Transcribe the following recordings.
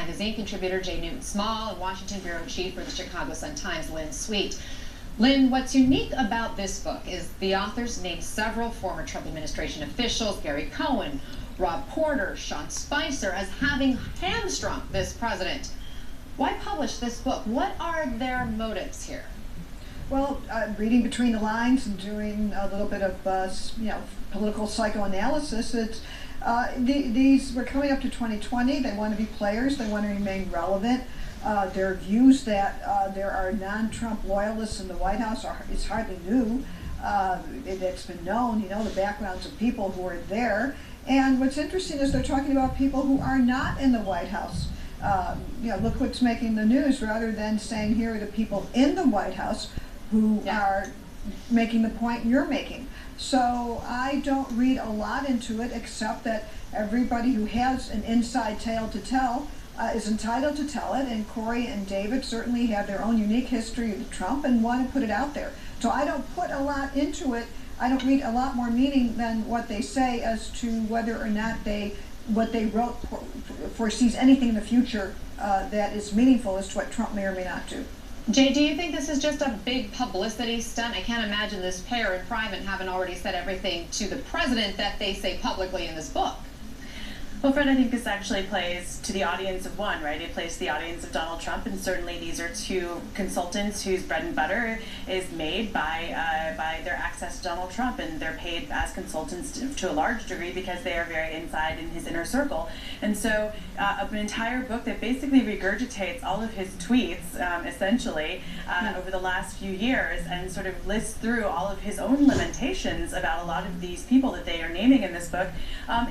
Magazine contributor J. Newton-Small and Washington bureau chief for the Chicago Sun-Times, Lynn Sweet. Lynn, what's unique about this book is the authors named several former Trump administration officials, Gary Cohen, Rob Porter, Sean Spicer, as having hamstrung this president. Why publish this book? What are their motives here? Well, reading between the lines and doing a little bit of, political psychoanalysis, we're coming up to 2020. They want to be players. They want to remain relevant. Their views that there are non-Trump loyalists in the White House is hardly new. It's been known, the backgrounds of people who are there. And what's interesting is they're talking about people who are not in the White House. Look what's making the news, rather than saying here are the people in the White House who are making the point you're making. So I don't read a lot into it, except that everybody who has an inside tale to tell is entitled to tell it, and Corey and David certainly have their own unique history with Trump and want to put it out there. So I don't put a lot into it. I don't read a lot more meaning than what they say as to whether or not what they wrote foresees anything in the future that is meaningful as to what Trump may or may not do. Jay, do you think this is just a big publicity stunt? I can't imagine this pair in private haven't already said everything to the president that they say publicly in this book. Well, Fred, I think this actually plays to the audience of one, right? It plays to the audience of Donald Trump, and certainly these are two consultants whose bread and butter is made by their access to Donald Trump, and they're paid as consultants to a large degree because they are very inside in his inner circle. And so an entire book that basically regurgitates all of his tweets, essentially, over the last few years, and sort of lists through all of his own limitations about a lot of these people that they are naming in this book,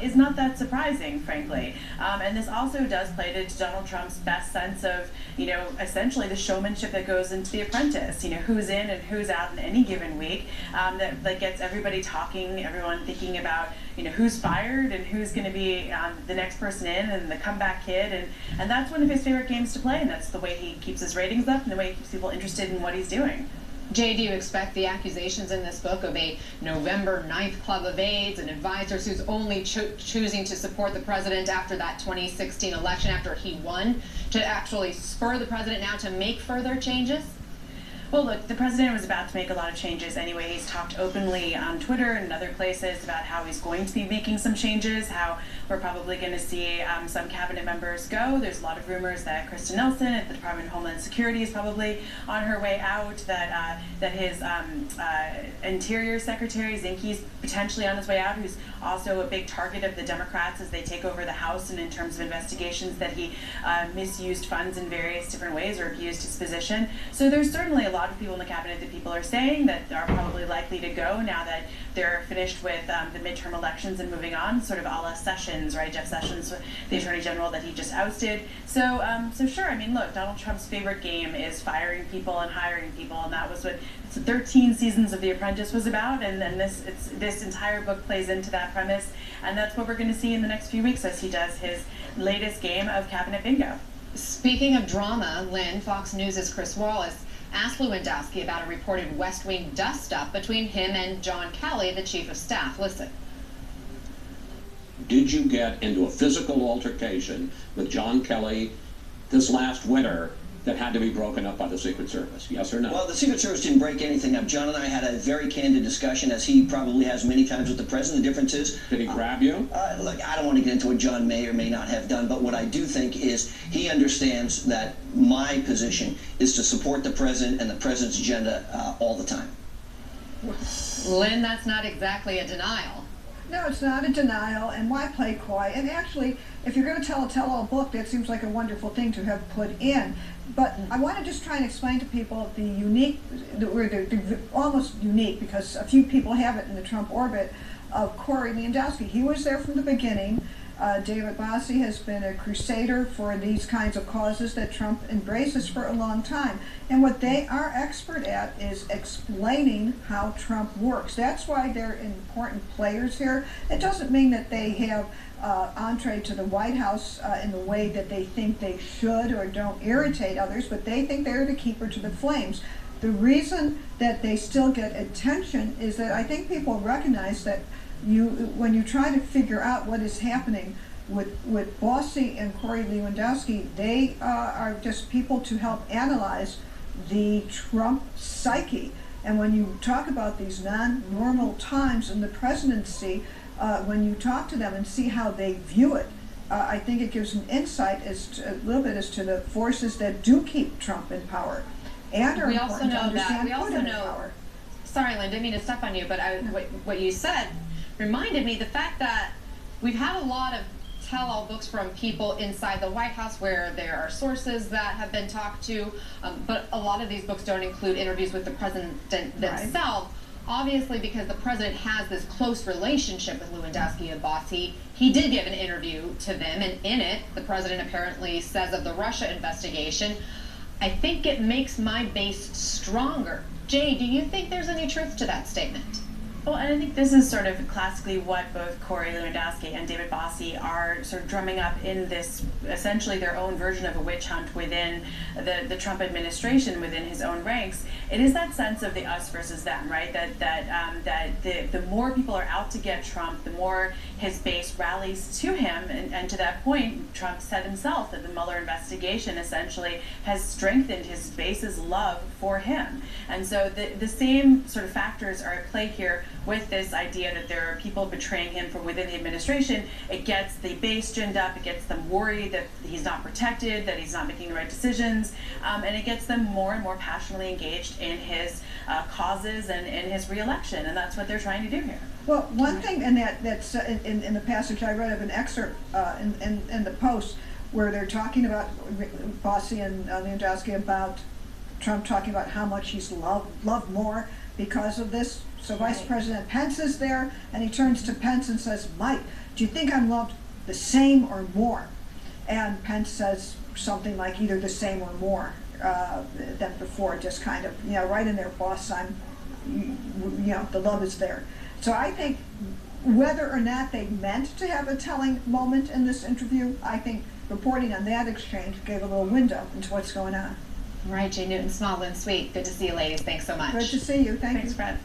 is not that surprising, frankly. And this also does play to Donald Trump's best sense of, essentially the showmanship that goes into The Apprentice, who's in and who's out in any given week, that gets everybody talking, everyone thinking about, who's fired and who's going to be the next person in and the comeback kid. And that's one of his favorite games to play, and that's the way he keeps his ratings up and the way he keeps people interested in what he's doing. Jay, do you expect the accusations in this book of a November 9th Club of AIDS and advisors who's only choosing to support the president after that 2016 election, after he won, to actually spur the president now to make further changes? Well, look, the president was about to make a lot of changes anyway. He's talked openly on Twitter and other places about how he's going to be making some changes, how we're probably going to see some cabinet members go. There's a lot of rumors that Kristen Nelson at the Department of Homeland Security is probably on her way out, that his Interior Secretary, Zinke's potentially on his way out, who's also a big target of the Democrats as they take over the House, and in terms of investigations that he misused funds in various different ways or abused his position. So there's certainly a lot of people in the cabinet that people are saying that are probably likely to go now that they're finished with the midterm elections and moving on, sort of a la Sessions, right? Jeff Sessions, the Attorney General that he just ousted. So sure, I mean, look, Donald Trump's favorite game is firing people and hiring people, and that was what 13 seasons of The Apprentice was about, and then this entire book plays into that premise, and that's what we're going to see in the next few weeks as he does his latest game of cabinet bingo. Speaking of drama, Lynn, Fox News' Chris Wallace asked Lewandowski about a reported West Wing dust-up between him and John Kelly, the chief of staff. Listen. Did you get into a physical altercation with John Kelly this last winter that had to be broken up by the Secret Service? Yes or no? Well, the Secret Service didn't break anything up. John and I had a very candid discussion, as he probably has many times with the president. The difference is... Did he grab you? Look, I don't want to get into what John may or may not have done, but what I do think is he understands that my position is to support the president and the president's agenda all the time. Lynn, that's not exactly a denial. No, it's not a denial, and why play coy? And actually, if you're going to tell a tell-all book, that seems like a wonderful thing to have put in. But I want to just try and explain to people the unique, or the almost unique, because a few people have it in the Trump orbit, of Corey Lewandowski. He was there from the beginning. David Bossie has been a crusader for these kinds of causes that Trump embraces for a long time. And what they are expert at is explaining how Trump works. That's why they're important players here. It doesn't mean that they have entree to the White House in the way that they think they should or don't irritate others, but they think they're the keeper to the flames. The reason that they still get attention is that I think people recognize that when you try to figure out what is happening with Bossy and Corey Lewandowski, they are just people to help analyze the Trump psyche. And when you talk about these non-normal times in the presidency, when you talk to them and see how they view it, I think it gives an insight a little bit as to the forces that do keep Trump in power, and are important to understand put him in power. Sorry, Lynn, didn't mean to step on you, but what you said reminded me the fact that we've had a lot of tell-all books from people inside the White House where there are sources that have been talked to, but a lot of these books don't include interviews with the president themselves. Right. Obviously, because the president has this close relationship with Lewandowski and Bossy, he did give an interview to them, and in it, the president apparently says of the Russia investigation, "I think it makes my base stronger." Jay, do you think there's any truth to that statement? Well, and I think this is sort of classically what both Corey Lewandowski and David Bossy are sort of drumming up in this, essentially their own version of a witch hunt within the Trump administration, within his own ranks. It is that sense of the us versus them, right? That the more people are out to get Trump, the more his base rallies to him. And to that point, Trump said himself that the Mueller investigation essentially has strengthened his base's love for him. And so the same sort of factors are at play here with this idea that there are people betraying him from within the administration. It gets the base ginned up, it gets them worried that he's not protected, that he's not making the right decisions, and it gets them more and more passionately engaged in his causes and in his re-election, and that's what they're trying to do here. Well, one thing that's in the passage I read of an excerpt in the Post where they're talking about Bossy and Lewandowski about Trump talking about how much he's loved more because of this. So Vice President Pence is there, and he turns to Pence and says, "Mike, do you think I'm loved the same or more?" And Pence says something like either the same or more than before, just kind of, right in there, boss, the love is there. So I think whether or not they meant to have a telling moment in this interview, I think reporting on that exchange gave a little window into what's going on. All right, Jay, Newton-Small, Lynn Sweet. Good to see you, ladies. Thanks so much. Good to see you. Thanks, Fred.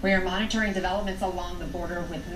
We are monitoring developments along the border with